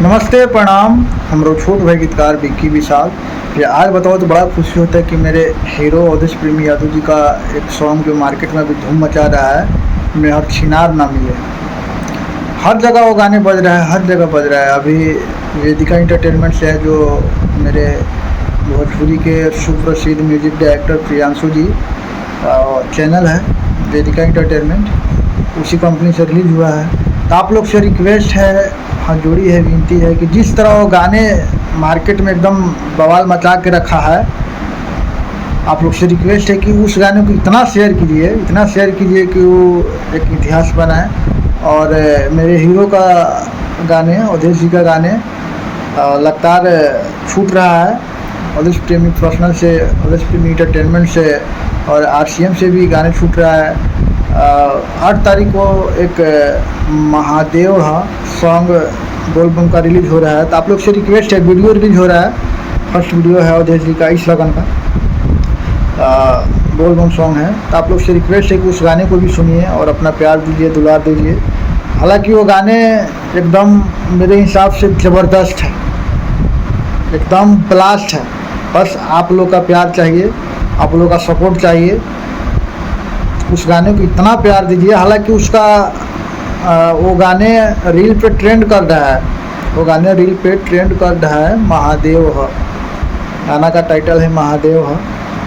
नमस्ते प्रणाम। हमरो छोट भाई गीतकार विक्की विशाल। ये आज बताओ तो बड़ा खुशी होता है कि मेरे हीरो अवधेश प्रेमी यादव जी का एक सॉन्ग जो मार्केट में अभी धूम मचा रहा है, मैं हर छिनार ना मिले। हर जगह वो गाने बज रहा है, हर जगह बज रहा है। अभी वेदिका इंटरटेनमेंट से है, जो मेरे भोजपुरी के सुप्रसिद्ध म्यूजिक डायरेक्टर प्रियांशु जी चैनल है वेदिका इंटरटेनमेंट, उसी कंपनी से रिलीज हुआ है। तो आप लोग से रिक्वेस्ट है, हाथ जोड़ी है, विनती है कि जिस तरह वो गाने मार्केट में एकदम बवाल मचा के रखा है, आप लोग से रिक्वेस्ट है कि उस गाने को इतना शेयर कीजिए कि वो एक इतिहास बनाए। और मेरे हीरो का गाने, अवधेश जी का गाने लगातार छूट रहा है। अवधेश प्रेमी प्रोफेशनल से, अवधेश प्रेमी इंटरटेनमेंट से और RCM से भी गाने छूट रहा है। 8 तारीख को एक महादेव सॉन्ग बोलबम का रिलीज हो रहा है। तो आप लोग से रिक्वेस्ट है, वीडियो रिलीज हो रहा है, फर्स्ट वीडियो है अवधेश जी का इस लगन का, बोलबम सॉन्ग है। तो आप लोग से रिक्वेस्ट है कि उस गाने को भी सुनिए और अपना प्यार दीजिए, दुलार दीजिए। हालांकि वो गाने एकदम मेरे हिसाब से ज़बरदस्त है, एकदम ब्लास्ट है। बस आप लोग का प्यार चाहिए, आप लोग का सपोर्ट चाहिए। उस गाने को इतना प्यार दीजिए। हालांकि उसका वो गाने रील पे ट्रेंड कर रहा है, महादेव है गाना का टाइटल है, महादेव है,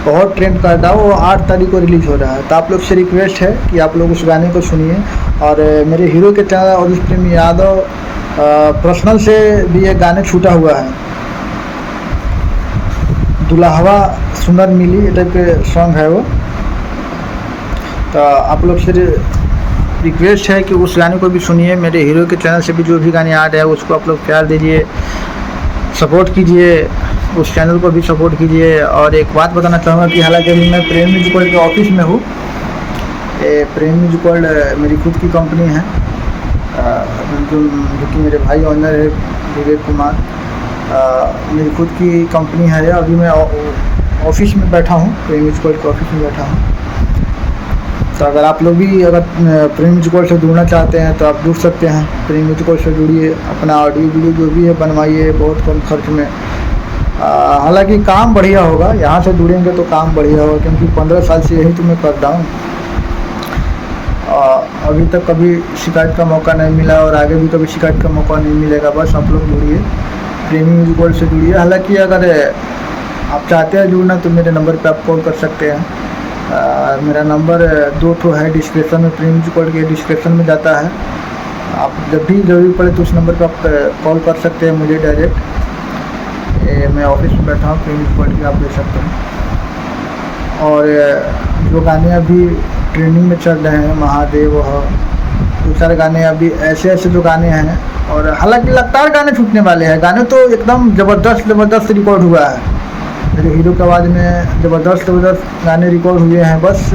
बहुत ट्रेंड कर रहा है। वो 8 तारीख को रिलीज़ हो रहा है। तो आप लोग से रिक्वेस्ट है कि आप लोग उस गाने को सुनिए। और मेरे हीरो के चैनल अवधेश प्रेमी यादव पर्सनल से भी एक गाने छूटा हुआ है, दुल्हवा सुंदर मिली टाइप के सॉन्ग है वो। तो आप लोग से रिक्वेस्ट है कि उस गाने को भी सुनिए। मेरे हीरो के चैनल से भी जो भी गाने आ रहे हैं उसको आप लोग प्यार दीजिए, सपोर्ट कीजिए, उस चैनल को भी सपोर्ट कीजिए। और एक बात बताना चाहूँगा कि हालांकि अभी मैं प्रेम म्यूजिक वर्ल्ड के ऑफिस में हूँ। प्रेम म्यूजिक वर्ल्ड मेरी खुद की कंपनी है, जो कि मेरे भाई ऑनर है विवेक कुमार, मेरी खुद की कंपनी है। अभी मैं ऑफिस में बैठा हूँ, प्रेम म्यूजिक वर्ल्ड के ऑफिस में बैठा हूँ। तो अगर आप लोग भी अगर प्रेम म्यूजिक वर्ल्ड से जुड़ना चाहते हैं तो आप जुड़ सकते हैं। प्रेम म्यूजिक वर्ल्ड से जुड़िए, अपना ऑडियो वीडियो जो भी है बनवाइए बहुत कम खर्च में। हालांकि काम बढ़िया होगा, यहाँ से जुड़ेंगे तो काम बढ़िया होगा, क्योंकि 15 साल से यही तो मैं कर रहा हूँ। अभी तक कभी शिकायत का मौका नहीं मिला और आगे भी कभी शिकायत का मौका नहीं मिलेगा। बस आप लोग जुड़िए, प्रेमी म्यूजिक वर्ल्ड से जुड़िए। हालांकि अगर आप चाहते हैं जुड़ना तो मेरे नंबर पर आप कॉल कर सकते हैं। मेरा नंबर 2 ठो है डिस्क्रिप्शन में, प्रेम म्यूजिक वर्ल्ड के डिस्क्रिप्शन में जाता है। आप जब भी ज़रूरी पड़े तो उस नंबर पर आप कॉल कर सकते हैं मुझे डायरेक्ट। मैं ऑफिस में बैठा हूँ, प्रेम म्यूजिक वर्ल्ड के आप देख सकते हैं। और जो गाने अभी ट्रेंडिंग में चल रहे हैं, महादेव हो, 2-4 गाने अभी ऐसे जो गाने हैं। और हालांकि लगातार गाने छूटने वाले हैं। गाने तो एकदम ज़बरदस्त रिकॉर्ड हुआ है। मेरे हीरो की आवाज़ में ज़बरदस्त गाने रिकॉर्ड हुए हैं। बस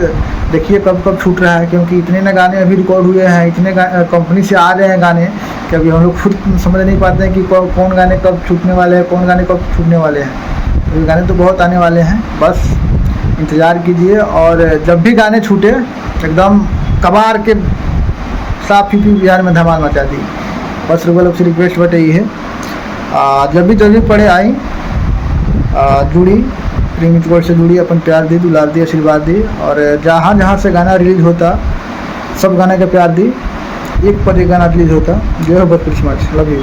देखिए कब छूट रहा है, क्योंकि इतने ना गाने अभी रिकॉर्ड हुए हैं, इतने कंपनी से आ रहे हैं गाने कि अभी हम लोग खुद समझ नहीं पाते हैं कि कौन गाने कब छूटने वाले हैं, कौन गाने कब छूटने वाले हैं। तो ये गाने तो बहुत आने वाले हैं, बस इंतज़ार कीजिए। और जब भी गाने छूटे एकदम कबार के साफ यूपी बिहार में धमाल मचा दी। बस लोग से रिक्वेस्ट बटे ये है, जब भी पड़े आई जुड़ी, प्रेम म्यूजिक वर्ल्ड से जुड़ी, अपन प्यार दी, दुलार दी, आशीर्वाद दी। और जहाँ से गाना रिलीज होता सब गाने का प्यार दी। एक पर एक गाना रिलीज होता। जय हो, बस क्रिसमस, लव यू।